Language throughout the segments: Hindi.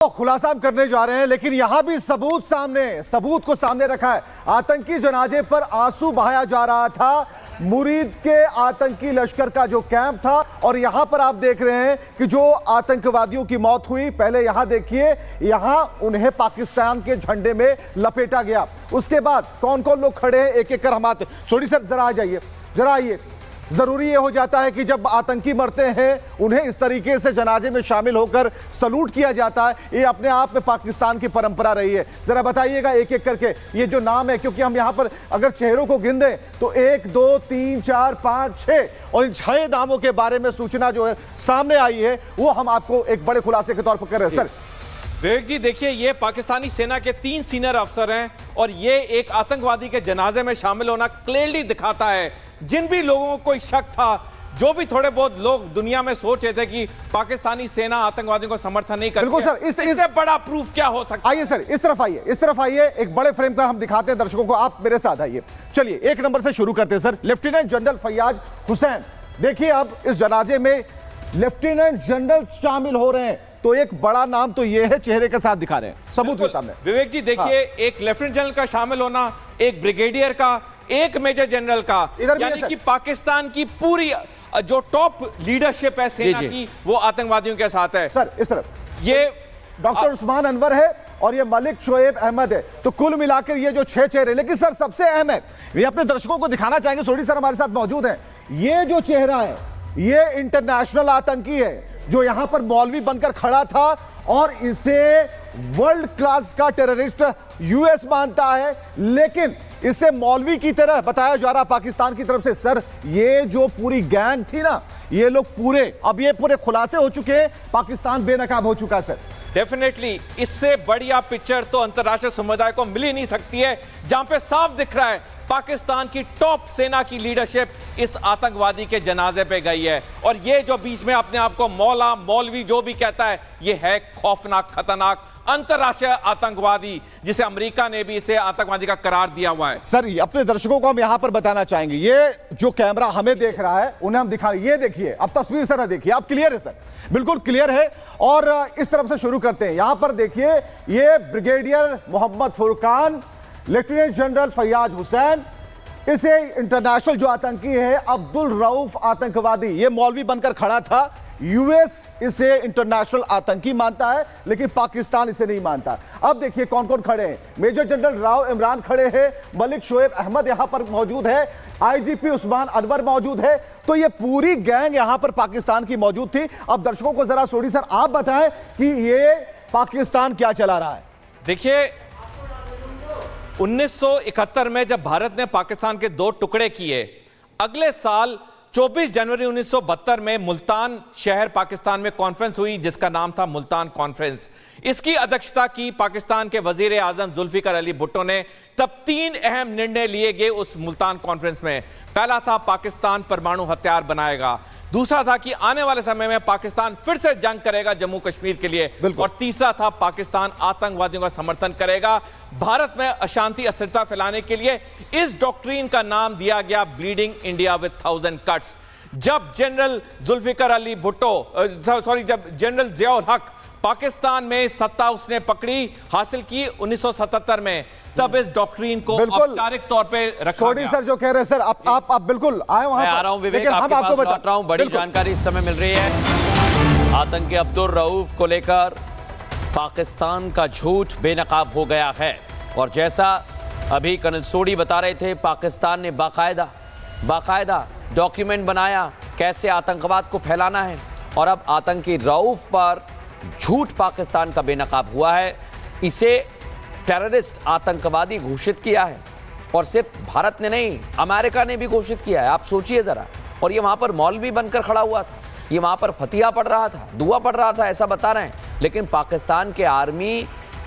तो खुलासा हम करने जा रहे हैं, लेकिन यहां भी सबूत को सामने रखा है। आतंकी जनाजे पर आंसू बहाया जा रहा था, मुरीद के आतंकी लश्कर का जो कैंप था, और यहां पर आप देख रहे हैं कि जो आतंकवादियों की मौत हुई, पहले यहां देखिए, यहां उन्हें पाकिस्तान के झंडे में लपेटा गया। उसके बाद कौन कौन लोग खड़े हैं एक एक कर हम आते। छोड़ी सर जरा आ जाइए, जरा आइए। जरूरी यह हो जाता है कि जब आतंकी मरते हैं उन्हें इस तरीके से जनाजे में शामिल होकर सलूट किया जाता है। ये अपने आप में पाकिस्तान की परंपरा रही है। जरा बताइएगा एक एक करके ये जो नाम है, क्योंकि हम यहां पर अगर चेहरों को गिन दें तो 1 2 3 4 5 6 और इन 6 नामों के बारे में सूचना जो है सामने आई है, वो हम आपको एक बड़े खुलासे के तौर पर कर रहे हैं। सर विवेक जी देखिए, ये पाकिस्तानी सेना के 3 सीनियर अफसर हैं और ये एक आतंकवादी के जनाजे में शामिल होना क्लियरली दिखाता है। जिन भी लोगों को कोई शक था, जो भी थोड़े बहुत लोग दुनिया में सोच रहे थे कि पाकिस्तानी सेना आतंकवादियों को समर्थन नहीं करती, बिल्कुल सर, इससे बड़ा प्रूफ क्या हो सकता है? आइए सर, इस तरफ आइए, एक बड़े फ्रेम पर हम दिखाते हैं दर्शकों को। आप मेरे साथ आइए, चलिए 1 नंबर से शुरू करते हैं sir. Lieutenant general Faiyaz Hussain, देखिए अब इस जनाजे में लेफ्टिनेंट जनरल शामिल हो रहे हैं, तो एक बड़ा नाम तो ये है, चेहरे के साथ दिखा रहे हैं, सबूत के सामने। विवेक जी देखिए, एक लेफ्टिनेंट जनरल का शामिल होना, एक ब्रिगेडियर का, एक मेजर जनरल का, यानी कि पाकिस्तान की पूरी जो टॉप लीडरशिप है सेना की, वो आतंकवादियों के साथ है। सर इस तरफ ये डॉक्टर उस्मान अनवर है और ये मलिक शोएब अहमद है। तो कुल मिलाकर ये जो 6 चेहरे, लेकिन सर सबसे अहम है, ये अपने दर्शकों को दिखाना चाहेंगे, सोडी सर हमारे साथ मौजूद हैं। ये जो चेहरा है, ये इंटरनेशनल आतंकी है जो यहां पर मौलवी बनकर खड़ा था और इसे वर्ल्ड क्लास का टेररिस्ट यूएस मानता है, लेकिन इसे मौलवी की तरह बताया जा रहा पाकिस्तान की तरफ से। सर ये जो पूरी गैंग थी ना, ये लोग पूरे, अब ये पूरे खुलासे हो चुके हैं, पाकिस्तान बेनकाब हो चुका है सर। डेफिनेटली इससे बढ़िया पिक्चर तो अंतर्राष्ट्रीय समुदाय को मिल ही नहीं सकती है, जहां पे साफ दिख रहा है पाकिस्तान की टॉप सेना की लीडरशिप इस आतंकवादी के जनाजे पे गई है। और ये जो बीच में अपने आप को मौला मौलवी जो भी कहता है, ये है खौफनाक, खतरनाक अंतरराष्ट्रीय आतंकवादी, जिसे अमेरिका ने भी इसे आतंकवादी का करार दिया हुआ है। सर अपने दर्शकों को हम यहां पर बताना चाहेंगे, ये जो कैमरा हमें देख रहा है उन्हें हम दिखा, ये देखिए अब तस्वीर सर देखिए, आप क्लियर है सर, बिल्कुल क्लियर है। और इस तरफ से शुरू करते हैं, यहां पर देखिए ये brigadier Mohammad Furqan, lieutenant general Faiyaz Hussain, इसे इंटरनेशनल जो आतंकी है अब्दुल रऊफ आतंकवादी, ये मौलवी बनकर खड़ा था। यूएस इसे इंटरनेशनल आतंकी मानता है, लेकिन पाकिस्तान इसे नहीं मानता। अब देखिए कौन कौन खड़े हैं, मेजर जनरल राव इमरान खड़े हैं, मलिक शोएब अहमद यहां पर मौजूद है, आईजीपी उस्मान अनवर मौजूद है। तो ये पूरी गैंग यहां पर पाकिस्तान की मौजूद थी। अब दर्शकों को जरा सोडी सर आप बताएं कि ये पाकिस्तान क्या चला रहा है। देखिए 1971 में जब भारत ने पाकिस्तान के 2 टुकड़े किए, अगले साल 24 जनवरी 1972 में मुल्तान शहर पाकिस्तान में कॉन्फ्रेंस हुई, जिसका नाम था मुल्तान कॉन्फ्रेंस। इसकी अध्यक्षता की पाकिस्तान के वजीर आजम जुल्फिकार अली भुट्टो ने। तब 3 अहम निर्णय लिए गए उस मुल्तान कॉन्फ्रेंस में। पहला था पाकिस्तान परमाणु हथियार बनाएगा, दूसरा था कि आने वाले समय में पाकिस्तान फिर से जंग करेगा जम्मू कश्मीर के लिए, और तीसरा था पाकिस्तान आतंकवादियों का समर्थन करेगा भारत में अशांति अस्थिरता फैलाने के लिए। इस डॉक्ट्रीन का नाम दिया गया ब्लीडिंग इंडिया विद 1000 कट्स। जब जनरल जुल्फिकार अली भुट्टो जब जनरल जियाउल हक पाकिस्तान में सत्ता उसने पकड़ी हासिल की 1977 में, तब इस डॉक्ट्रीन को औपचारिक तौर पे रखा गया। सर जो कह रहे हैं सर, आप बिल्कुल आए वहां पर। आ रहा हूं विवेक, आपके पास लौट रहा हूं। बड़ी जानकारी इस समय मिल रही है। आतंकी अब्दुल रऊफ को लेकर पाकिस्तान का झूठ बेनकाब हो गया है, और जैसा अभी कर्नल सोडी बता रहे थे, पाकिस्तान ने बाकायदा डॉक्यूमेंट बनाया कैसे आतंकवाद को फैलाना है, और अब आतंकी रऊफ पर झूठ पाकिस्तान का बेनकाब हुआ है। इसे टेररिस्ट आतंकवादी घोषित किया है, और सिर्फ भारत ने नहीं, अमेरिका ने भी घोषित किया है। आप सोचिए जरा, और ये वहां पर मौलवी बनकर खड़ा हुआ था, ये वहां पर फतिहा पढ़ रहा था, दुआ पढ़ रहा था, ऐसा बता रहे हैं। लेकिन पाकिस्तान के आर्मी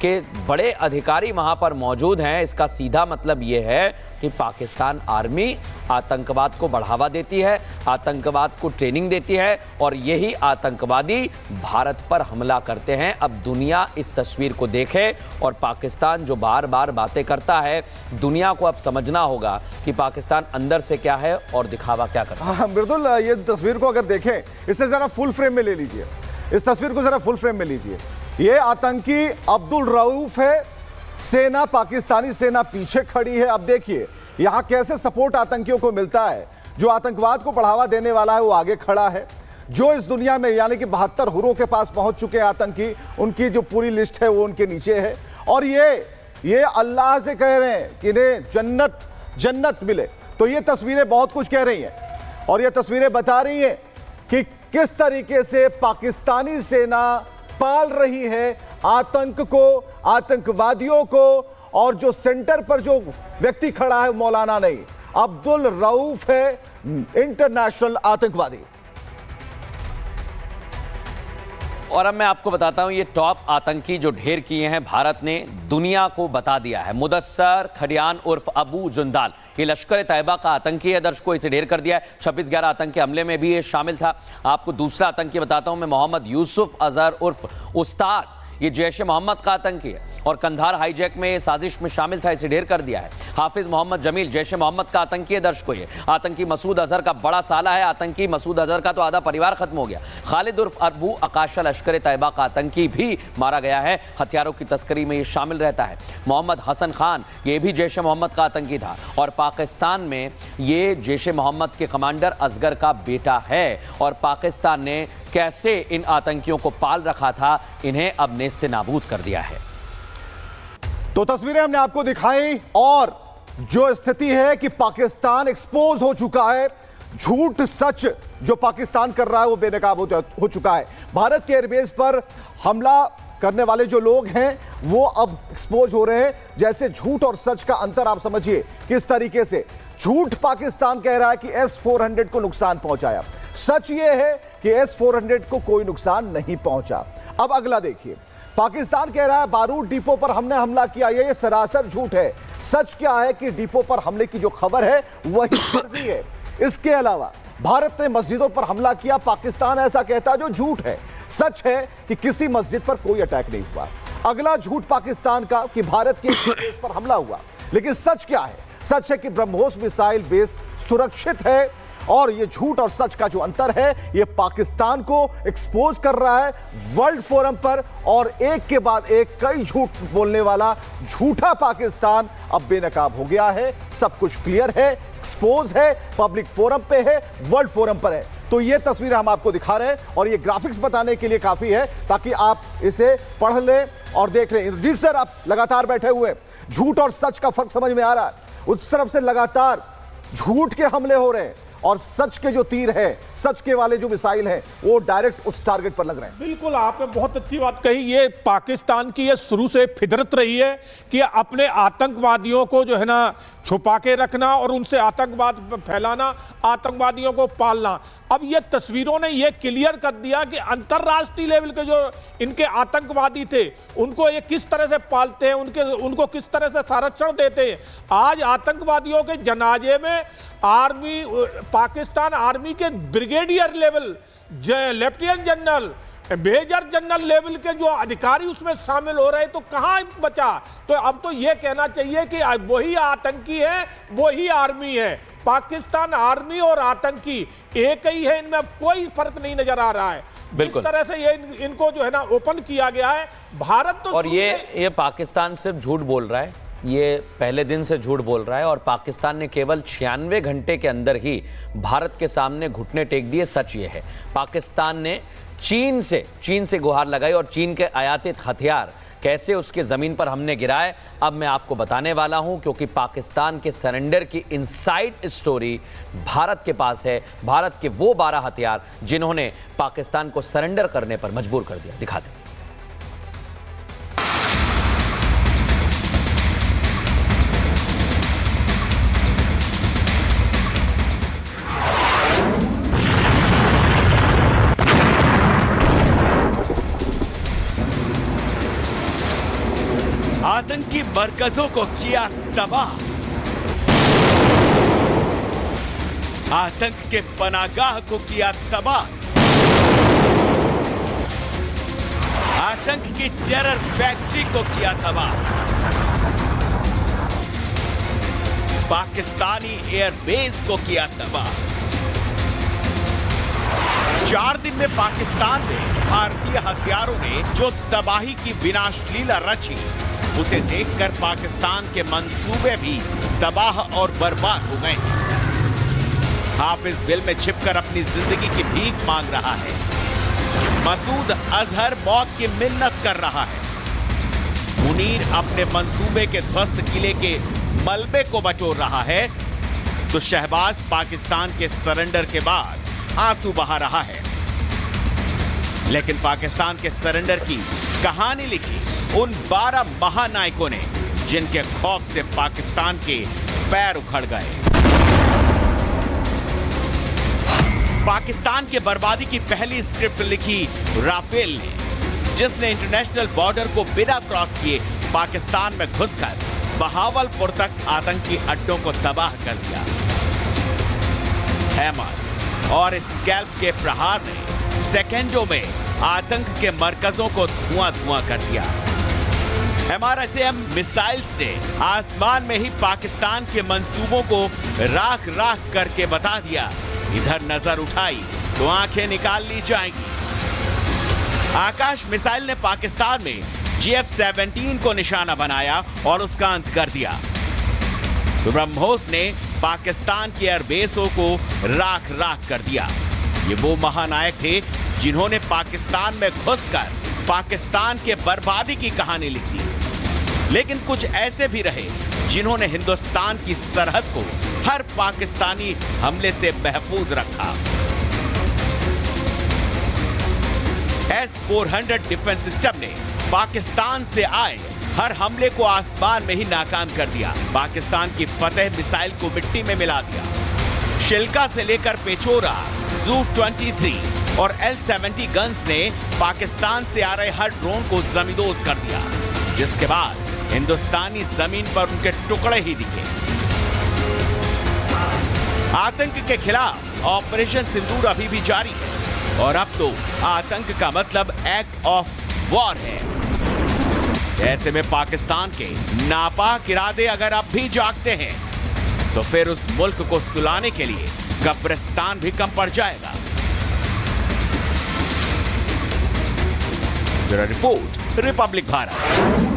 के बड़े अधिकारी वहां पर मौजूद हैं। इसका सीधा मतलब यह है कि पाकिस्तान आर्मी आतंकवाद को बढ़ावा देती है, आतंकवाद को ट्रेनिंग देती है, और यही आतंकवादी भारत पर हमला करते हैं। अब दुनिया इस तस्वीर को देखे, और पाकिस्तान जो बार बार बातें करता है, दुनिया को अब समझना होगा कि पाकिस्तान अंदर से क्या है और दिखावा क्या करता है। हाँ बिल्कुल, ये तस्वीर को अगर देखें, इसे जरा फुल फ्रेम में ले लीजिए, इस तस्वीर को जरा फुल फ्रेम में लीजिए। ये आतंकी अब्दुल रऊफ है। सेना, पाकिस्तानी सेना पीछे खड़ी है। अब देखिए यहां कैसे सपोर्ट आतंकियों को मिलता है। जो आतंकवाद को बढ़ावा देने वाला है वो आगे खड़ा है। जो इस दुनिया में यानी कि 72 हुरों के पास पहुंच चुके हैं आतंकी, उनकी जो पूरी लिस्ट है वो उनके नीचे है। और ये अल्लाह से कह रहे हैं कि इन्हें जन्नत जन्नत मिले। तो ये तस्वीरें बहुत कुछ कह रही हैं और ये तस्वीरें बता रही हैं कि किस तरीके से पाकिस्तानी सेना पाल रही है आतंक को, आतंकवादियों को। और जो सेंटर पर जो व्यक्ति खड़ा है मौलाना नहीं, अब्दुल रऊफ है, इंटरनेशनल आतंकवादी। और अब मैं आपको बताता हूं ये टॉप आतंकी जो ढेर किए हैं भारत ने दुनिया को बता दिया है। मुदस्सर खडियान उर्फ अबू जुंदाल, ये लश्कर तैयबा का आतंकी है। दर्शकों इसे ढेर कर दिया है। 26/11 आतंकी हमले में भी ये शामिल था। आपको दूसरा आतंकी बताता हूं मैं, मोहम्मद यूसुफ अजहर उर्फ उस्ताद, ये जैश ए मोहम्मद का आतंकी है और कंधार हाईजैक में ये साजिश में शामिल था, इसे ढेर कर दिया है। हाफिज मोहम्मद जमील जैश ए मोहम्मद का आतंकी है। दर्शकों ये आतंकी मसूद अजहर का बड़ा साला है। आतंकी मसूद अजहर का तो आधा परिवार खत्म हो गया। खालिद उर्फ अबू अकाशा लश्कर तैयबा का आतंकी भी मारा गया है। हथियारों की तस्करी में ये शामिल रहता है। मोहम्मद हसन खान, ये भी जैश ए मोहम्मद का आतंकी था और पाकिस्तान में ये जैश ए मोहम्मद के कमांडर असगर का बेटा है। और पाकिस्तान ने कैसे इन आतंकियों को पाल रखा था, इन्हें अब नेस्ते नाबूद कर दिया है। तो तस्वीरें हमने आपको दिखाई और जो स्थिति है कि पाकिस्तान एक्सपोज हो चुका है। झूठ सच जो पाकिस्तान कर रहा है वो बेनकाब हो चुका है। भारत के एयरबेस पर हमला करने वाले जो लोग हैं वो अब एक्सपोज हो रहे हैं। जैसे झूठ और सच का अंतर आप समझिए किस तरीके से। झूठ पाकिस्तान कह रहा है कि S-400 को नुकसान पहुंचाया। सच ये है कि S-400 को कोई नुकसान नहीं पहुंचा। अब अगला देखिए, पाकिस्तान कह रहा है बारूद डिपो पर हमने हमला किया। ये सरासर झूठ है। सच क्या है कि डिपो पर हमले की जो खबर है वही फर्जी है। इसके अलावा भारत ने मस्जिदों पर हमला किया, पाकिस्तान ऐसा कहता है जो झूठ है। सच है कि किसी मस्जिद पर कोई अटैक नहीं हुआ। अगला झूठ पाकिस्तान का कि भारत के बेस पर हमला हुआ। लेकिन सच क्या है? सच है कि ब्रह्मोस मिसाइल बेस सुरक्षित है। और ये झूठ और सच का जो अंतर है ये पाकिस्तान को एक्सपोज कर रहा है वर्ल्ड फोरम पर। और एक के बाद एक कई झूठ बोलने वाला झूठा पाकिस्तान अब बेनकाब हो गया है। सब कुछ क्लियर है, एक्सपोज है, पब्लिक फोरम पे है, वर्ल्ड फोरम पर है। तो ये तस्वीर हम आपको दिखा रहे हैं और ये ग्राफिक्स बताने के लिए काफी है ताकि आप इसे पढ़ लें और देख लें। इंद्रजीत सर, आप लगातार बैठे हुए, झूठ और सच का फर्क समझ में आ रहा है? उस तरफ से लगातार झूठ के हमले हो रहे हैं और सच के जो तीर है, सच के वाले जो मिसाइल हैं वो डायरेक्ट उस टारगेट पर लग रहे हैं। बिल्कुल, आपने बहुत अच्छी बात कही। ये पाकिस्तान की ये शुरू से फितरत रही है कि अपने आतंकवादियों को जो है ना छुपा के रखना और उनसे आतंकवाद फैलाना, आतंकवादियों को पालना। अब ये तस्वीरों ने ये क्लियर कर दिया कि अंतर्राष्ट्रीय लेवल के जो इनके आतंकवादी थे उनको ये किस तरह से पालते हैं, उनको किस तरह से संरक्षण देते हैं। आज आतंकवादियों के जनाजे में आर्मी, पाकिस्तान आर्मी के brigadier level, lieutenant general, major general level के जो अधिकारी उसमें शामिल हो रहे हैं। तो कहां बचा? तो अब तो यह कहना चाहिए कि वही आतंकी है, वही आर्मी है। पाकिस्तान आर्मी और आतंकी एक ही है, इनमें कोई फर्क नहीं नजर आ रहा है। बिल्कुल, इस तरह से ये इनको जो है ना ओपन किया गया है। भारत तो और ये पाकिस्तान सिर्फ झूठ बोल रहा है, ये पहले दिन से झूठ बोल रहा है और पाकिस्तान ने केवल 96 घंटे के अंदर ही भारत के सामने घुटने टेक दिए। सच ये है, पाकिस्तान ने चीन से गुहार लगाई और चीन के आयातित हथियार कैसे उसके ज़मीन पर हमने गिराए, अब मैं आपको बताने वाला हूं। क्योंकि पाकिस्तान के सरेंडर की इनसाइड स्टोरी भारत के पास है। भारत के वो 12 हथियार जिन्होंने पाकिस्तान को सरेंडर करने पर मजबूर कर दिया। दिखा दें। आतंकी मरकजों को किया तबाह, आतंक के पनागाह को किया तबाह, आतंक की टेरर फैक्ट्री को किया तबाह, पाकिस्तानी एयरबेस को किया तबाह। 4 दिन में पाकिस्तान में भारतीय हथियारों ने जो तबाही की विनाशलीला रची, उसे देखकर पाकिस्तान के मंसूबे भी तबाह और बर्बाद हो गए। हाफिज बिल में छिपकर अपनी जिंदगी की भीख मांग रहा है। मसूद अजहर मौत की मिन्नत कर रहा है। मुनीर अपने मंसूबे के ध्वस्त किले के मलबे को बटोर रहा है, तो शहबाज पाकिस्तान के सरेंडर के बाद आंसू बहा रहा है। लेकिन पाकिस्तान के सरेंडर की कहानी लिखी उन 12 महानायकों ने, जिनके खौफ से पाकिस्तान के पैर उखड़ गए। पाकिस्तान के बर्बादी की पहली स्क्रिप्ट लिखी राफेल ने, जिसने इंटरनेशनल बॉर्डर को बिना क्रॉस किए पाकिस्तान में घुसकर बहावलपुर तक आतंकी अड्डों को तबाह कर दिया। हैमर और स्कैल्प के प्रहार ने सेकेंडों में आतंक के मरकजों को धुआं धुआं कर दिया। MRSAM मिसाइल्स ने आसमान में ही पाकिस्तान के मंसूबों को राख राख करके बता दिया, इधर नजर उठाई तो आंखें निकाल ली जाएंगी। आकाश मिसाइल ने पाकिस्तान में GF-17 को निशाना बनाया और उसका अंत कर दिया। ब्रह्मोस ने पाकिस्तान की एयरबेसों को राख राख कर दिया। ये वो महानायक थे जिन्होंने पाकिस्तान में घुसकर पाकिस्तान के बर्बादी की कहानी लिखी। लेकिन कुछ ऐसे भी रहे जिन्होंने हिंदुस्तान की सरहद को हर पाकिस्तानी हमले से महफूज रखा। S-400 डिफेंस सिस्टम ने पाकिस्तान से आए हर हमले को आसमान में ही नाकाम कर दिया। पाकिस्तान की फतेह मिसाइल को मिट्टी में मिला दिया। शिल्का से लेकर पेचोरा, Zu-23 और L-70 गन्स ने पाकिस्तान से आ रहे हर ड्रोन को जमींदोज कर दिया, जिसके बाद हिंदुस्तानी जमीन पर उनके टुकड़े ही दिखे। आतंक के खिलाफ ऑपरेशन सिंदूर अभी भी जारी है और अब तो आतंक का मतलब एक्ट ऑफ वॉर है। ऐसे में पाकिस्तान के नापाक इरादे अगर अब भी जागते हैं तो फिर उस मुल्क को सुलाने के लिए कब्रिस्तान भी कम पड़ जाएगा। Bureau report, Republic Bharat.